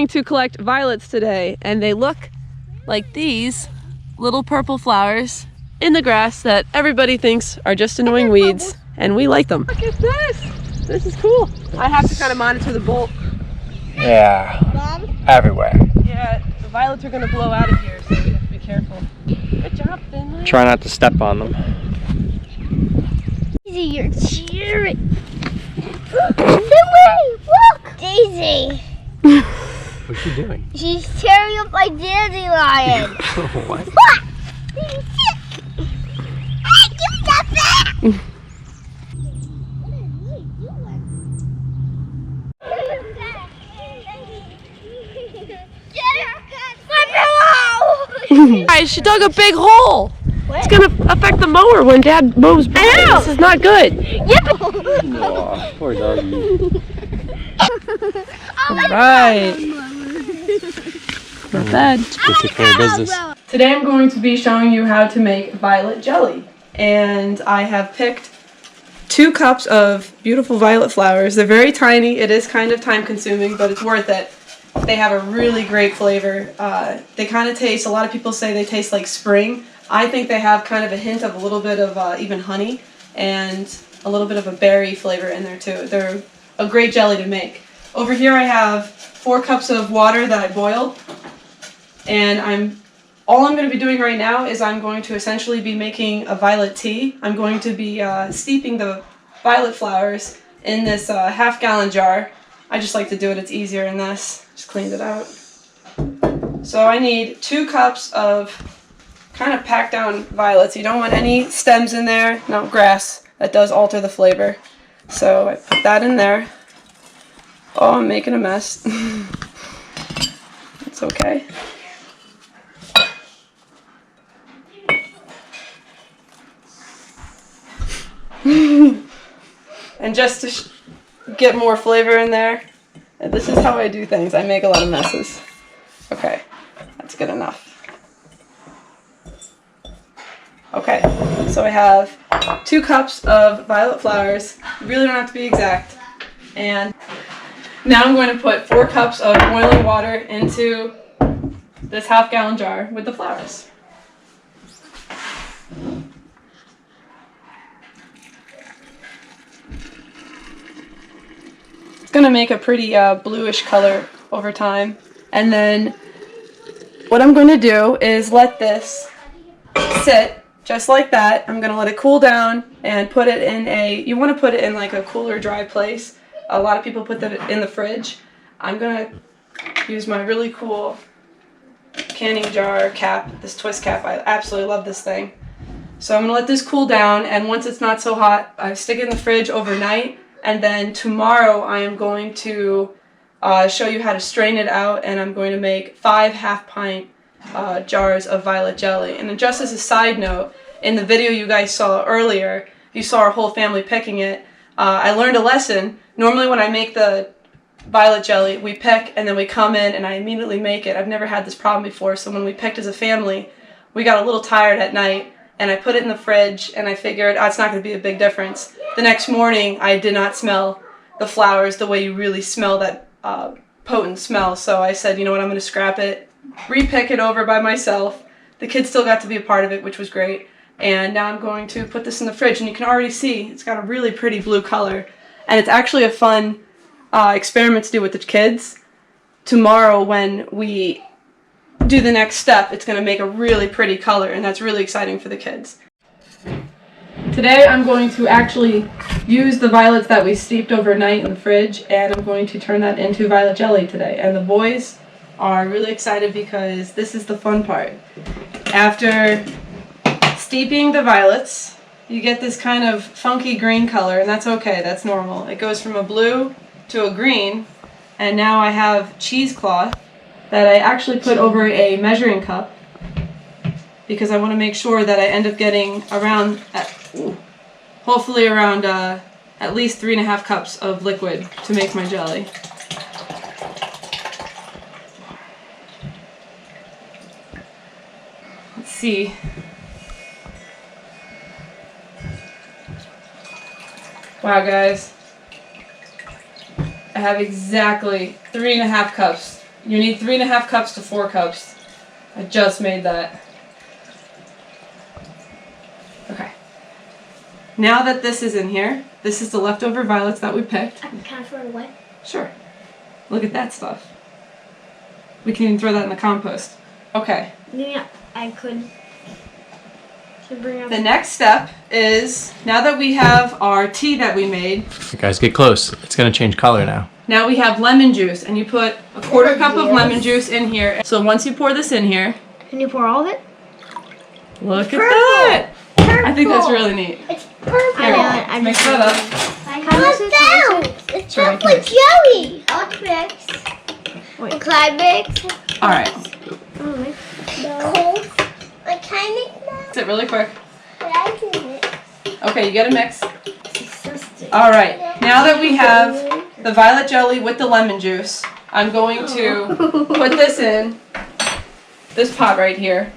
going to collect violets today, and they look like these little purple flowers in the grass that everybody thinks are just annoying weeds, and we like them. Look at this! This is cool. I have to kind of monitor the bulk. Yeah, everywhere. Yeah, the violets are going to blow out of here, so we have to be careful. Good job, Finley. Try not to step on them. Daisy, you're cheering. Finley, look! Daisy. What's she doing? She's tearing up my dandelion. What? What? Hey, give me that back! Guys, she dug a big hole. What? It's gonna affect the mower when Dad mows by. This is not good. Yep. Oh, poor doggy. Right. Not bad. Let's take care of business. Today I'm going to be showing you how to make violet jelly. And I have picked 2 cups of beautiful violet flowers. They're very tiny. It is kind of time consuming, but it's worth it. They have a really great flavor. They kind of taste, a lot of people say they taste like spring. I think they have kind of a hint of a little bit of even honey and a little bit of a berry flavor in there too. They're a great jelly to make. Over here I have 4 cups of water that I boiled. And all I'm going to be doing right now is I'm going to essentially be making a violet tea. I'm going to be steeping the violet flowers in this half-gallon jar. I just like to do it, it's easier in this. Just cleaned it out. So I need 2 cups of kind of packed down violets. You don't want any stems in there, no grass. That does alter the flavor. So I put that in there. Oh, I'm making a mess. It's okay. And just to get more flavor in there, and this is how I do things. I make a lot of messes. Okay, that's good enough. Okay, so I have 2 cups of violet flowers. You really don't have to be exact. And now I'm going to put 4 cups of boiling water into this half-gallon jar with the flowers. Going to make a pretty bluish color over time, and then what I'm going to do is let this sit just like that. I'm going to let it cool down and put it in you want to put it in like a cooler, dry place. A lot of people put that in the fridge. I'm going to use my really cool canning jar cap, this twist cap. I absolutely love this thing. So I'm going to let this cool down, and once it's not so hot, I stick it in the fridge overnight. And then tomorrow I am going to show you how to strain it out, and I'm going to make 5 half-pint jars of violet jelly. And then just as a side note, in the video you guys saw earlier, you saw our whole family picking it. I learned a lesson. Normally when I make the violet jelly, we pick and then we come in and I immediately make it. I've never had this problem before, so when we picked as a family, we got a little tired at night. And I put it in the fridge, and I figured, oh, it's not going to be a big difference. The next morning, I did not smell the flowers the way you really smell that potent smell. So I said, you know what, I'm going to scrap it, re-pick it over by myself. The kids still got to be a part of it, which was great. And now I'm going to put this in the fridge, and you can already see it's got a really pretty blue color. And it's actually a fun experiment to do with the kids. Tomorrow, when we do the next step, it's going to make a really pretty color, and that's really exciting for the kids. Today I'm going to actually use the violets that we steeped overnight in the fridge, and I'm going to turn that into violet jelly today. And the boys are really excited because this is the fun part. After steeping the violets, you get this kind of funky green color, and that's okay, that's normal. It goes from a blue to a green, and now I have cheesecloth that I actually put over a measuring cup because I want to make sure that I end up getting around, hopefully around at least 3.5 cups of liquid to make my jelly. Let's see. Wow, guys. I have exactly 3.5 cups You need 3.5 cups to 4 cups. I just made that. Okay. Now that this is in here, this is the leftover violets that we picked. Can I throw it away? Sure. Look at that stuff. We can even throw that in the compost. Okay. Yeah, I could. To bring up. The next step is, now that we have our tea that we made, You guys get close. It's gonna change color now. now we have lemon juice, and you put a quarter cup of lemon juice in here. So once you pour this in here, Can you pour all of it? look Purple. at that! Purple. I think that's really neat. It's purple. Here, I mix just- that up. It's Sure, chocolate mix. jelly. I'll mix. Wait. Can I mix? Alright, Cold. Like, can I mix now? that's it really quick. Can I do it? Okay, you gotta mix. Disgusting. Alright, now that we have the violet jelly with the lemon juice, I'm going to put this in this pot right here.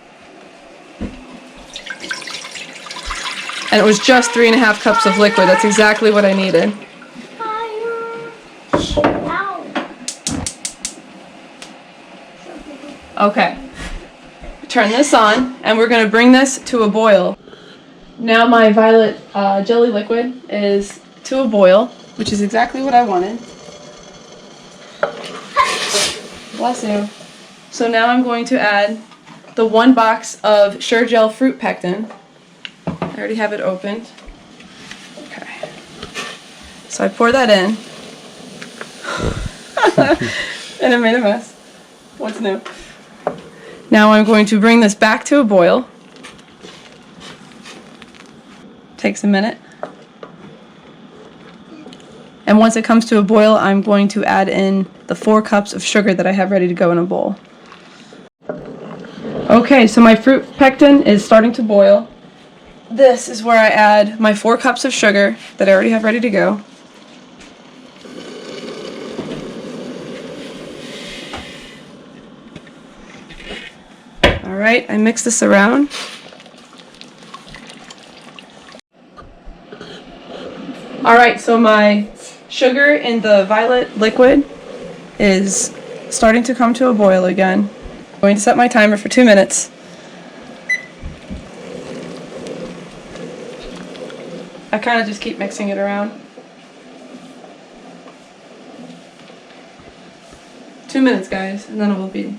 And it was just 3.5 cups of liquid. That's exactly what I needed. Ow. Okay. Turn this on, and we're going to bring this to a boil. Now my violet jelly liquid is to a boil, which is exactly what I wanted. Bless you. So now I'm going to add the 1 box of Sure Gel Fruit Pectin. I already have it opened. Okay. So I pour that in. And it made a mess. What's new? Now I'm going to bring this back to a boil. Takes a minute. And once it comes to a boil, I'm going to add in the 4 cups of sugar that I have ready to go in a bowl. Okay, so my fruit pectin is starting to boil. This is where I add my 4 cups of sugar that I already have ready to go. Alright, I mix this around. Alright, so my sugar in the violet liquid is starting to come to a boil again. I'm going to set my timer for 2 minutes. I kind of just keep mixing it around. 2 minutes, guys, and then it will be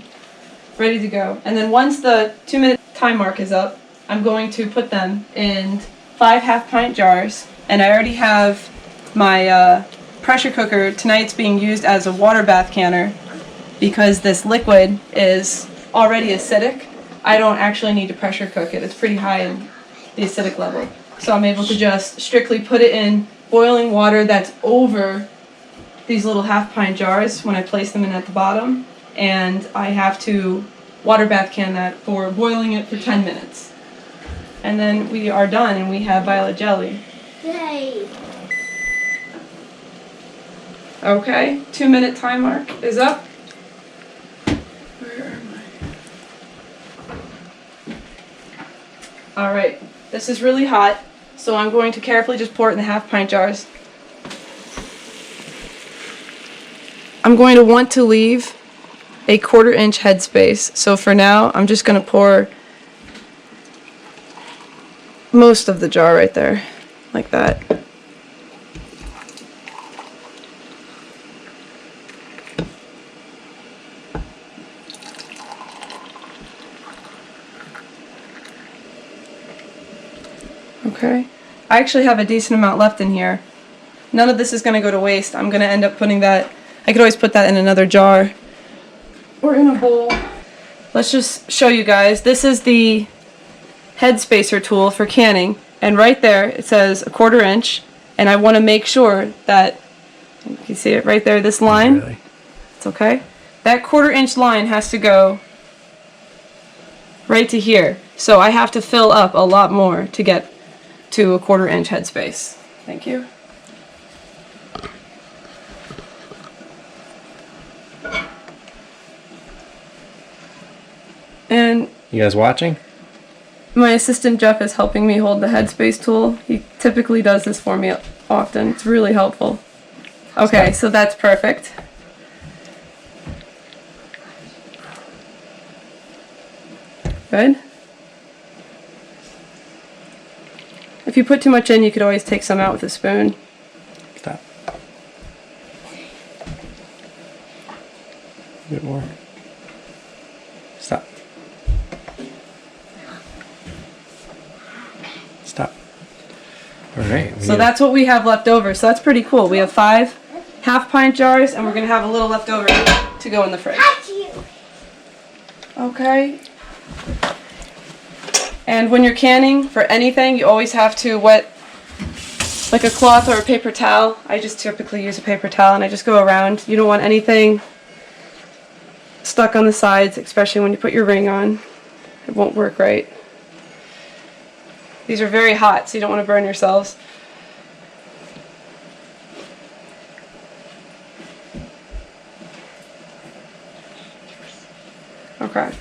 ready to go. And then once the 2-minute time mark is up, I'm going to put them in 5 half-pint jars. And I already have my pressure cooker. Tonight's being used as a water bath canner because this liquid is already acidic. I don't actually need to pressure cook it. It's pretty high in the acidic level. So I'm able to just strictly put it in boiling water that's over these little half-pint jars when I place them in at the bottom. And I have to water bath can that for boiling it for 10 minutes. And then we are done and we have violet jelly. Yay. Okay, 2-minute time mark is up. Where am I? Alright, this is really hot, so I'm going to carefully just pour it in the half-pint jars. I'm going to want to leave a 1/4-inch headspace, so for now I'm just going to pour most of the jar right there, like that. Okay, I actually have a decent amount left in here. None of this is going to go to waste. I'm going to end up putting that, I could always put that in another jar or in a bowl. Let's just show you guys. This is the head spacer tool for canning, and right there it says a 1/4-inch, and I want to make sure that, you can see it right there, this line. Really? It's okay. That 1/4-inch line has to go right to here. So I have to fill up a lot more to get to a 1/4-inch headspace. Thank you. And You guys watching? my assistant Jeff is helping me hold the headspace tool. He typically does this for me often. It's really helpful. Okay, so that's perfect. Good. If you put too much in, you could always take some out with a spoon. Stop. A bit more. Stop. Stop. All right. So that's what we have left over. So that's pretty cool. We have 5 half-pint jars, and we're going to have a little left over to go in the fridge. Okay. And when you're canning for anything, you always have to wet like a cloth or a paper towel. I just typically use a paper towel, and I just go around. You don't want anything stuck on the sides, especially when you put your ring on. It won't work right. These are very hot, so you don't want to burn yourselves. Okay.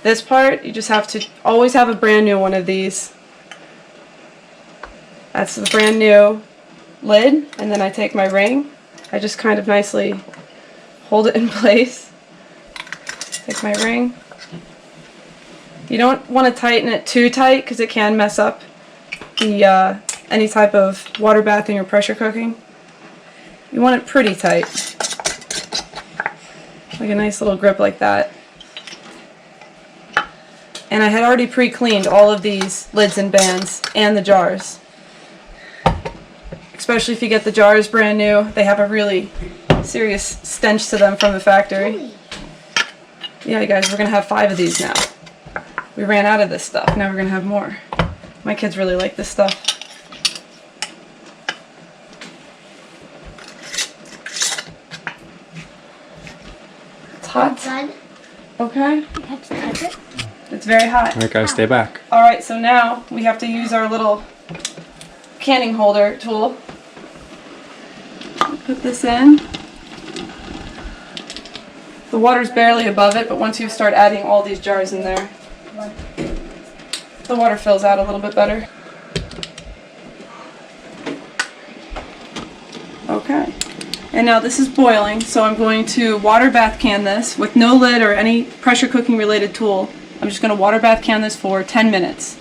This part, you just have to always have a brand new one of these. That's the brand new lid, and then I take my ring. I just kind of nicely hold it in place. Take my ring. You don't want to tighten it too tight because it can mess up the any type of water bathing or pressure cooking. You want it pretty tight. Like a nice little grip like that. And I had already pre-cleaned all of these lids and bands and the jars. Especially if you get the jars brand new, they have a really serious stench to them from the factory. Yeah, you guys, we're gonna have 5 of these now. We ran out of this stuff, now we're gonna have more. My kids really like this stuff. It's hot. Okay. You have to touch it. It's very hot. All right, guys, stay back. Alright, so now we have to use our little canning holder tool. Put this in. The water's barely above it, but once you start adding all these jars in there, the water fills out a little bit better. Okay. And now this is boiling, so I'm going to water bath can this with no lid or any pressure cooking related tool. I'm just going to water bath can this for 10 minutes.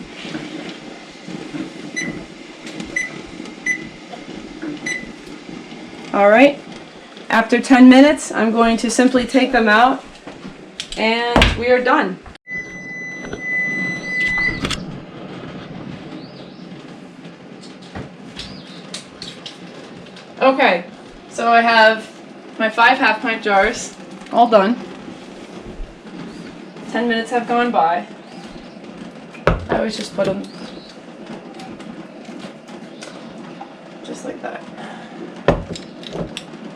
Alright, after 10 minutes I'm going to simply take them out and we are done. Okay, so I have my 5 half-pint jars all done. 10 minutes have gone by. I always just put them just like that.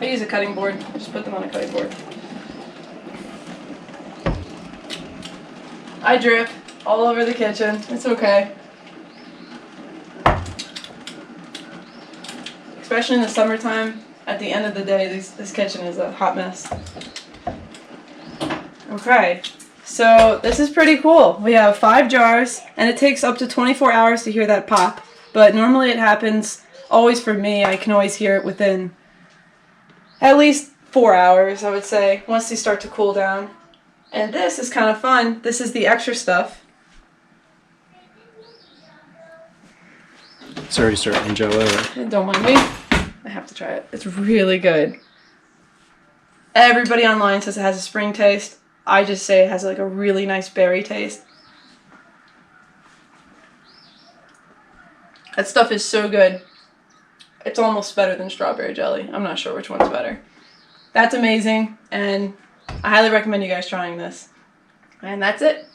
I use a cutting board. I just put them on a cutting board. I drip all over the kitchen. It's okay. Especially in the summertime. At the end of the day, this kitchen is a hot mess. Okay. So this is pretty cool. We have 5 jars, and it takes up to 24 hours to hear that pop. But normally it happens, always for me, I can always hear it within at least 4 hours, I would say, once they start to cool down. And this is kind of fun. This is the extra stuff. It's already starting to gel over. Don't mind me. I have to try it. It's really good. Everybody online says it has a spring taste. I just say it has like a really nice berry taste. That stuff is so good. It's almost better than strawberry jelly. I'm not sure which one's better. That's amazing, and I highly recommend you guys trying this. And that's it.